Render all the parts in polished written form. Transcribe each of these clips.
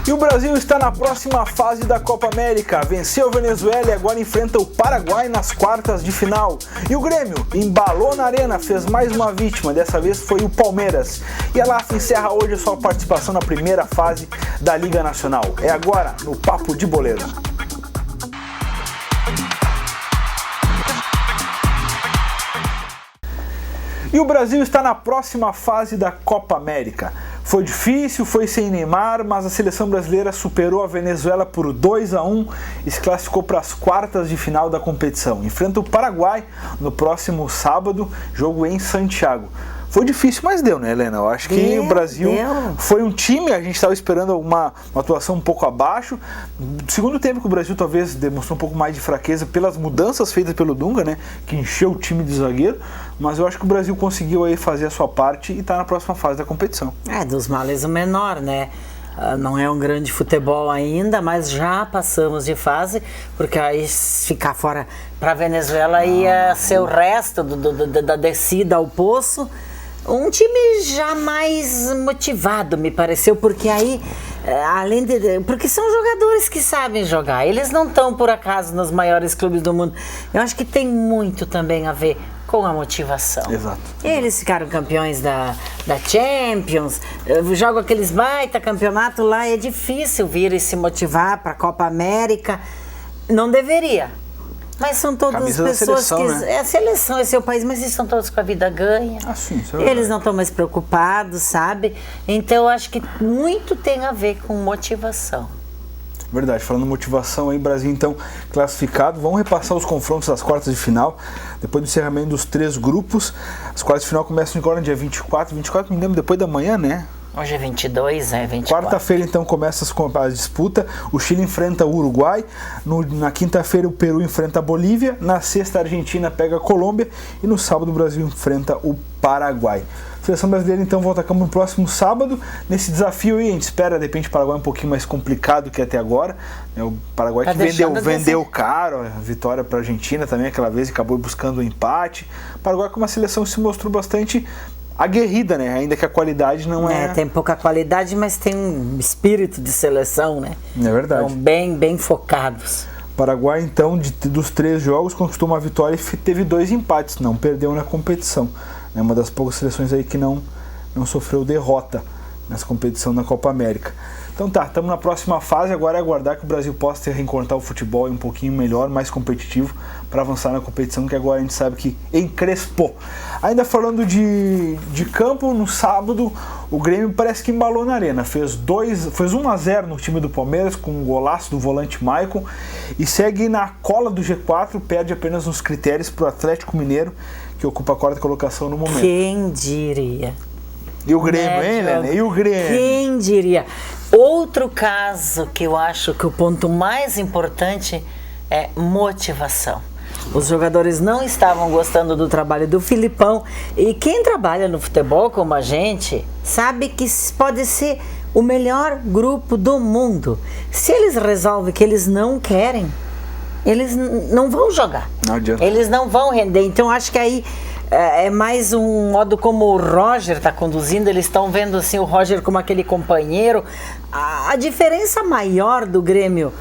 E o Brasil está na próxima fase da Copa América. Venceu a Venezuela e agora enfrenta o Paraguai nas quartas de final. E o Grêmio embalou na arena, fez mais uma vítima, dessa vez foi o Palmeiras. E a LAF encerra hoje a sua participação na primeira fase da Liga Nacional. É agora no Papo de Boleiro. E o Brasil está na próxima fase da Copa América. Foi difícil, foi sem Neymar, mas a seleção brasileira superou a Venezuela por 2-1 e se classificou para as quartas de final da competição. Enfrenta o Paraguai no próximo sábado, jogo em Santiago. Foi difícil, mas deu, né, Helena? Eu acho que o Brasil foi um time, a gente estava esperando uma atuação um pouco abaixo. No segundo tempo que o Brasil talvez demonstrou um pouco mais de fraqueza pelas mudanças feitas pelo Dunga, né, que encheu o time de zagueiro, mas eu acho que o Brasil conseguiu aí fazer a sua parte e está na próxima fase da competição. Dos males o menor, né? Não é um grande futebol ainda, mas já passamos de fase, porque aí ficar fora para a Venezuela ia ser o resto da descida ao poço. Um time já mais motivado, me pareceu, porque aí, além de... Porque são jogadores que sabem jogar, eles não estão, por acaso, nos maiores clubes do mundo. Eu acho que tem muito também a ver com a motivação. Exato. Eles ficaram campeões da Champions, jogam aqueles baita campeonato lá, é difícil vir e se motivar para a Copa América. Não deveria. Mas são todas as pessoas seleção, que... né? É a seleção, é seu país, mas eles estão todos com a vida ganha. Sim, eles não estão mais preocupados, sabe? Então eu acho que muito tem a ver com motivação. Verdade, falando em motivação aí, Brasil então classificado. Vamos repassar os confrontos das quartas de final, depois do encerramento dos 3 grupos. As quartas de final começam agora no dia 24, me lembro, depois da manhã, né? Hoje é 22, 24. Quarta-feira, então, começa a disputa. O Chile enfrenta o Uruguai. Na quinta-feira, o Peru enfrenta a Bolívia. Na sexta, a Argentina pega a Colômbia. E no sábado, o Brasil enfrenta o Paraguai. A seleção brasileira, então, volta a campo no próximo sábado. Nesse desafio aí, a gente espera, de repente, o Paraguai um pouquinho mais complicado que até agora. O Paraguai que vendeu caro a vitória para a Argentina também, aquela vez, e acabou buscando o empate. O Paraguai, com uma seleção que se mostrou bastante aguerrida, né? Ainda que a qualidade não é... Tem pouca qualidade, mas tem um espírito de seleção, né? É verdade. Então, bem focados. O Paraguai, então, dos 3 jogos, conquistou uma vitória e teve 2 empates. Não perdeu na competição. É uma das poucas seleções aí que não sofreu derrota nessa competição na Copa América. Então tá, estamos na próxima fase, agora é aguardar que o Brasil possa reencontrar o futebol um pouquinho melhor, mais competitivo, para avançar na competição, que agora a gente sabe que encrespou. Ainda falando de campo, no sábado, o Grêmio parece que embalou na arena, fez 1-0 no time do Palmeiras, com um golaço do volante Maicon, e segue na cola do G4, perde apenas nos critérios para o Atlético Mineiro, que ocupa a 4ª colocação no momento. Quem diria? E o Grêmio, hein, Helena? E o Grêmio? Quem diria? Outro caso que eu acho que o ponto mais importante é motivação. Os jogadores não estavam gostando do trabalho do Filipão, e quem trabalha no futebol como a gente sabe que pode ser o melhor grupo do mundo. Se eles resolvem que eles não querem, eles não vão jogar. Não adianta. Eles não vão render. Então acho que aí é mais um modo como o Roger está conduzindo. Eles estão vendo assim o Roger como aquele companheiro. A diferença maior do Grêmio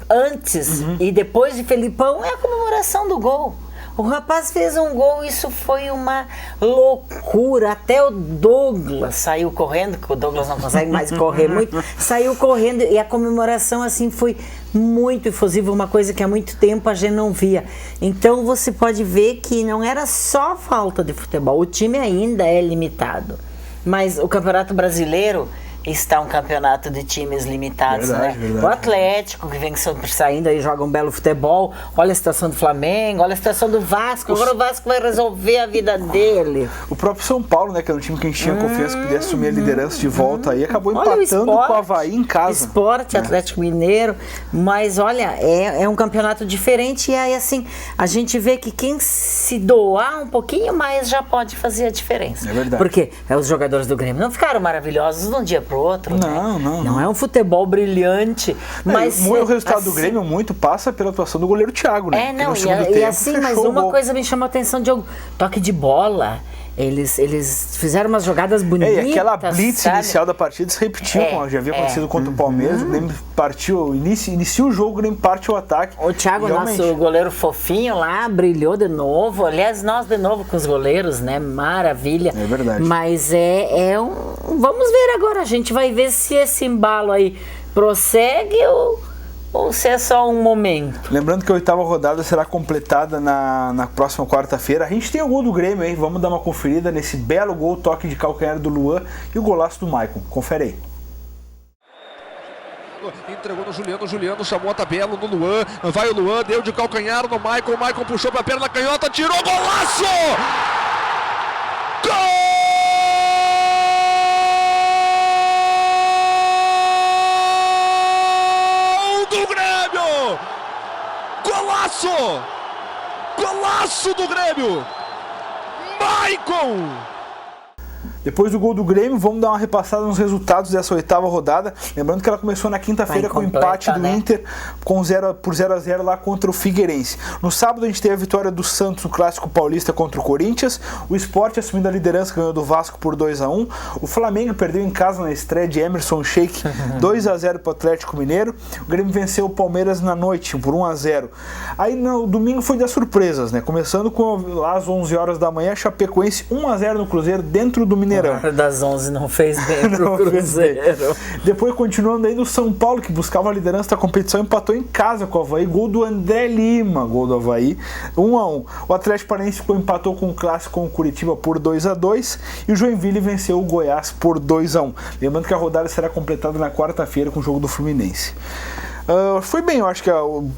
antes e depois de Felipão é a comemoração do gol. O rapaz fez um gol, isso foi uma loucura. Até o Douglas saiu correndo, porque o Douglas não consegue mais correr muito, saiu correndo, e a comemoração assim foi muito efusiva, uma coisa que há muito tempo a gente não via. Então você pode ver que não era só falta de futebol, o time ainda é limitado, mas o Campeonato Brasileiro está um campeonato de times limitados, verdade, né? Verdade. O Atlético, que vem saindo aí, joga um belo futebol. Olha a situação do Flamengo, olha a situação do Vasco. Agora o Vasco vai resolver a vida dele. O próprio São Paulo, né, que era um time que a gente tinha confiança que pudesse assumir a liderança de volta aí, acabou empatando com o Avaí em casa. Sport, Atlético Mineiro. Mas olha, é um campeonato diferente, e aí assim, a gente vê que quem se doar um pouquinho mais já pode fazer a diferença. É verdade. Porque os jogadores do Grêmio não ficaram maravilhosos de um dia pro outro, não, né? não. Não é um futebol brilhante, mas o resultado do Grêmio muito passa pela atuação do goleiro Thiago, né? Mas uma coisa me chamou a atenção, Diogo, toque de bola. Eles fizeram umas jogadas bonitas. E aquela blitz sabe? inicial da partida se repetiu, como já havia acontecido contra o Palmeiras. O Grêmio partiu, inicia o jogo, o Grêmio parte o ataque. O Thiago, realmente, nosso goleiro fofinho lá, brilhou de novo. Aliás, nós de novo com os goleiros, né? Maravilha. É verdade. Mas vamos ver agora. A gente vai ver se esse embalo aí prossegue ou se é só um momento. Lembrando que a 8ª rodada será completada na próxima quarta-feira. A gente tem o gol do Grêmio aí, vamos dar uma conferida nesse belo gol, toque de calcanhar do Luan e o golaço do Maicon. Confere aí. Entregou no Juliano chamou a tabela no Luan, vai o Luan, deu de calcanhar no Maicon, o Maicon puxou pra perna canhota, tirou, golaço! Gol do Grêmio! Golaço! Golaço do Grêmio! Maicon! Depois do gol do Grêmio, vamos dar uma repassada nos resultados dessa 8ª rodada. Lembrando que ela começou na quinta-feira com o empate do Inter por 0-0 lá contra o Figueirense. No sábado a gente teve a vitória do Santos no Clássico Paulista contra o Corinthians. O Sport, assumindo a liderança, ganhou do Vasco por 2-1. O Flamengo perdeu em casa na estreia de Emerson Sheik 2-0 para o Atlético Mineiro. O Grêmio venceu o Palmeiras na noite por 1-0. Aí no domingo foi das surpresas, né? Começando com lá às 11 horas da manhã, Chapecoense 1-0 no Cruzeiro dentro do Mineirão. A hora das 11 não fez bem pro Cruzeiro. Depois, continuando aí, no São Paulo, que buscava a liderança da competição, empatou em casa com o Avaí. Gol do André Lima, gol do Avaí, 1-1. O Atlético Paranaense empatou com o Clássico com o Curitiba por 2-2 e o Joinville venceu o Goiás por 2-1. Lembrando que a rodada será completada na quarta-feira com o jogo do Fluminense. Foi bem, eu acho que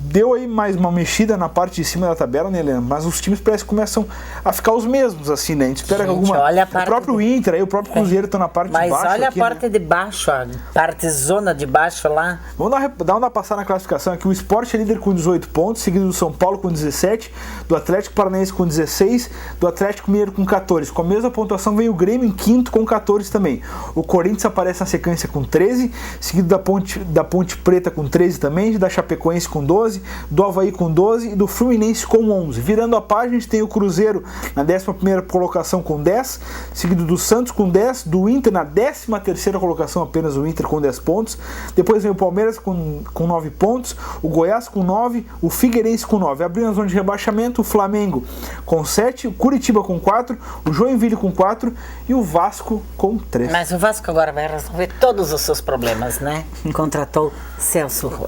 deu aí mais uma mexida na parte de cima da tabela, né, Helena? Mas os times parece que começam a ficar os mesmos, assim, né? A gente espera que alguma... O próprio Inter, aí, o próprio Cruzeiro estão na parte de baixo. Mas olha aqui, a parte de baixo, a parte zona de baixo lá. Vamos dar uma passada na classificação aqui. O Sport é líder com 18 pontos, seguido do São Paulo com 17, do Atlético Paranaense com 16, do Atlético Mineiro com 14. Com a mesma pontuação vem o Grêmio em quinto com 14 também. O Corinthians aparece na sequência com 13, seguido da Ponte Preta com 13 também, da Chapecoense com 12, do Avaí com 12 e do Fluminense com 11. Virando a página, a gente tem o Cruzeiro na 11ª colocação com 10, seguido do Santos com 10, do Inter na 13ª colocação, apenas o Inter com 10 pontos. Depois vem o Palmeiras com 9 pontos, o Goiás com 9, o Figueirense com 9. Abrindo a zona de rebaixamento, o Flamengo com 7, o Curitiba com 4, o Joinville com 4 e o Vasco com 3. Mas o Vasco agora vai resolver todos os seus problemas, né? Contratou Celso Roth.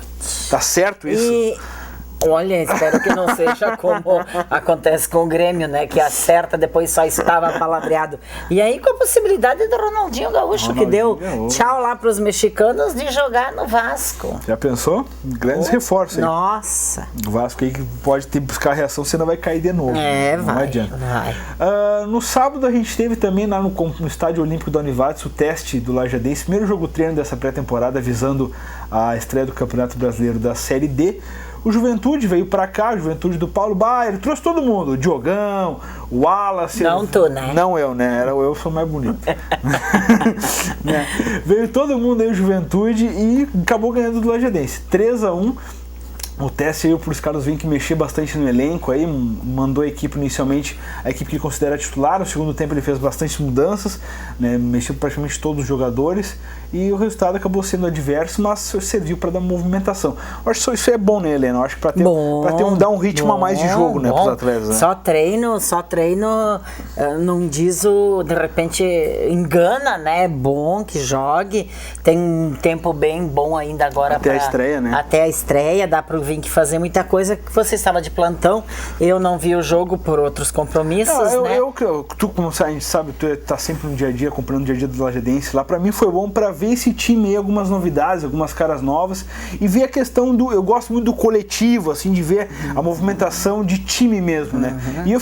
Tá certo isso? E olha, espero que não seja como acontece com o Grêmio, né? Que acerta, depois só estava palavreado. E aí com a possibilidade do Ronaldinho Gaúcho, que deu tchau lá pros mexicanos de jogar no Vasco. Já pensou? Grandes reforços aí. Nossa. O Vasco aí que pode ter buscar a reação, senão vai cair de novo. Não adianta. No sábado a gente teve também lá no Estádio Olímpico da Univates o teste do Lajadense, primeiro jogo treino dessa pré-temporada, visando a estreia do Campeonato Brasileiro da Série D. O Juventude veio pra cá, o Juventude do Paulo Baier, trouxe todo mundo, o Diogão, o Wallace. Não tu, né? Não eu, né? Eu sou mais bonito. Né? Veio todo mundo aí, o Juventude, e acabou ganhando do Lajadense, 3-1. O teste aí para os caras verem que mexer bastante no elenco aí, mandou a equipe inicialmente, a equipe que ele considera titular. No segundo tempo ele fez bastante mudanças, né, mexeu praticamente todos os jogadores e o resultado acabou sendo adverso, mas serviu para dar movimentação. Eu acho que isso é bom, né, Helena? Eu acho que para dar um ritmo a mais de jogo, né, para os atletas. Né? Só treino, não diz de repente engana, né? É bom que jogue, tem um tempo bem bom ainda agora até a estreia, né? Até a estreia, dá para vir que fazer muita coisa. Que você estava de plantão, eu não vi o jogo por outros compromissos, né? Tu, como a gente sabe, tu tá sempre no dia a dia, acompanhando o dia a dia do Lajadense lá. Pra mim foi bom pra ver esse time aí, algumas novidades, algumas caras novas e ver a questão eu gosto muito do coletivo, assim, de ver a movimentação de time mesmo, né? E eu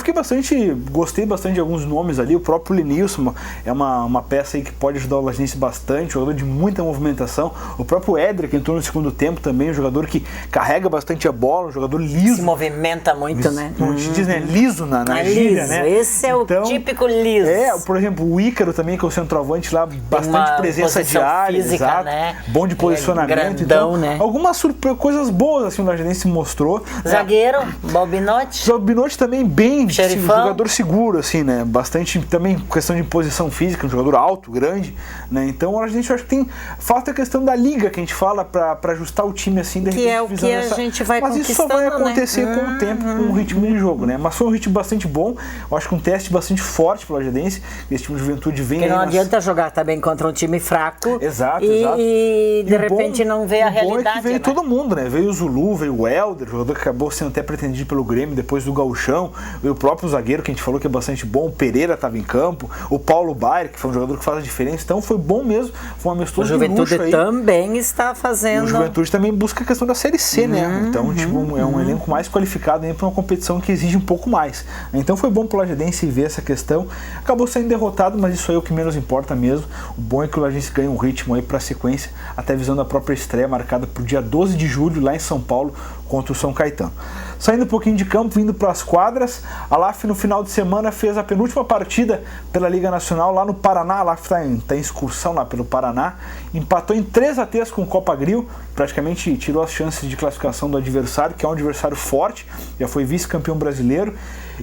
gostei bastante de alguns nomes ali. O próprio Lenilson é uma peça aí que pode ajudar o Lajadense bastante, jogador de muita movimentação. O próprio Éder, que entrou no segundo tempo também, um jogador que carrega bastante a bola, um jogador liso. Se movimenta muito, né? Como a gente diz, né? Liso na gíria, liso, né? Esse é o típico liso. Por exemplo, o Ícaro também, que é o centroavante lá, bastante presença de área, física, exato, né? bom de posicionamento. Grandão, então, né? algumas coisas boas assim o Lajadense mostrou. Zagueiro, Balbinotti. O Binotti também bem, Xerifão. jogador seguro, assim, né? Bastante também questão de posição física, um jogador alto, grande, né? Então a gente acho que tem falta a questão da liga que a gente fala pra ajustar o time assim, de repente, Que é o que a gente vai Mas isso só vai conquistando, né? acontecer com o tempo, com o ritmo de jogo, né? Mas foi um ritmo bastante bom, eu acho que um teste bastante forte pro Lajadense, esse time de Juventude vem Porque aí não adianta jogar também contra um time fraco Exato. e de o repente não ver a o bom realidade. é que veio né? todo mundo, né? Veio o Zulu, veio o Helder, jogador que acabou sendo até pretendido pelo Grêmio depois do Gauchão, veio o próprio zagueiro que a gente falou que é bastante bom, o Pereira estava em campo, o Paulo Baier, que foi um jogador que faz a diferença, então foi bom mesmo, foi uma mistura O de Juventude luxo aí. também está E fazendo. o Juventude também busca a questão da Série C, né? Então, tipo, é um elenco mais qualificado para uma competição que exige um pouco mais. Então foi bom pro Lajadense ver essa questão. Acabou sendo derrotado, mas isso aí é o que menos importa mesmo. O bom é que o Lajadense ganha um ritmo aí para a sequência, até visando a própria estreia marcada pro dia 12 de julho lá em São Paulo contra o São Caetano. Saindo um pouquinho de campo, vindo para as quadras, a LAF no final de semana fez a penúltima partida pela Liga Nacional lá no Paraná. A LAF está em excursão lá pelo Paraná, empatou em 3-3 com o Copa Grill, praticamente tirou as chances de classificação do adversário, que é um adversário forte, já foi vice-campeão brasileiro,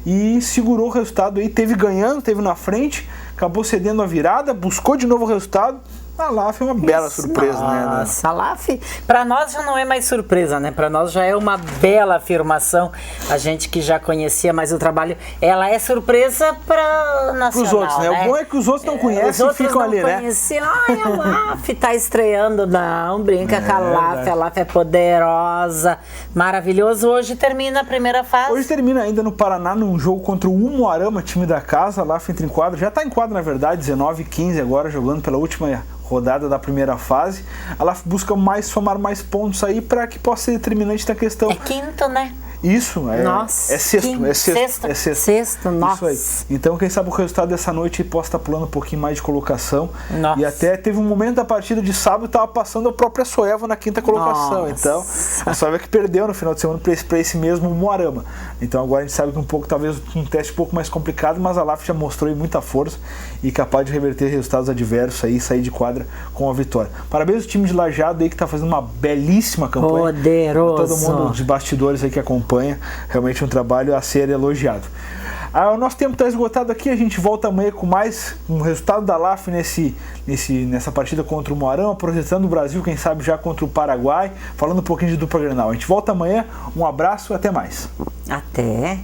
e segurou o resultado aí, teve ganhando, teve na frente, acabou cedendo a virada, buscou de novo o resultado. A LAF é uma bela surpresa, né? Nossa, a LAF, para nós já não é mais surpresa, né? Para nós já é uma bela afirmação. A gente que já conhecia mais o trabalho, ela é surpresa para nacional, Para os outros, né? O bom é que os outros não conhecem e ficam ali, né? Ai, a LAF tá estreando. Não, brinca com a LAF. A LAF é poderosa, maravilhoso. Hoje termina a primeira fase. Hoje termina ainda no Paraná, num jogo contra o Umuarama, time da casa. A LAF entra em quadra, já está em quadra na verdade, 19-15 agora, jogando pela última rodada da primeira fase. Ela busca somar mais pontos aí para que possa ser determinante na questão. É quinto, né? Isso, Nossa, é sexto. Sexto, nossa. Isso aí. Então, quem sabe o resultado dessa noite possa estar pulando um pouquinho mais de colocação. Nossa. E até teve um momento da partida de sábado, estava passando a própria Soeva na quinta colocação. Nossa. Então, a Soeva que perdeu no final de semana para esse mesmo Moarama. Então, agora a gente sabe que talvez um teste um pouco mais complicado, mas a LAF já mostrou aí muita força e capaz de reverter resultados adversos aí, sair de quadra com a vitória. Parabéns ao time de Lajeado aí que está fazendo uma belíssima campanha. Poderoso. Todo mundo de bastidores aí que acompanha. Realmente um trabalho a ser elogiado. O nosso tempo está esgotado aqui, a gente volta amanhã com mais um resultado da LAF nessa partida contra o Moarama, projetando o Brasil, quem sabe já contra o Paraguai, falando um pouquinho de dupla Grenal. A gente volta amanhã, um abraço, até mais. Até.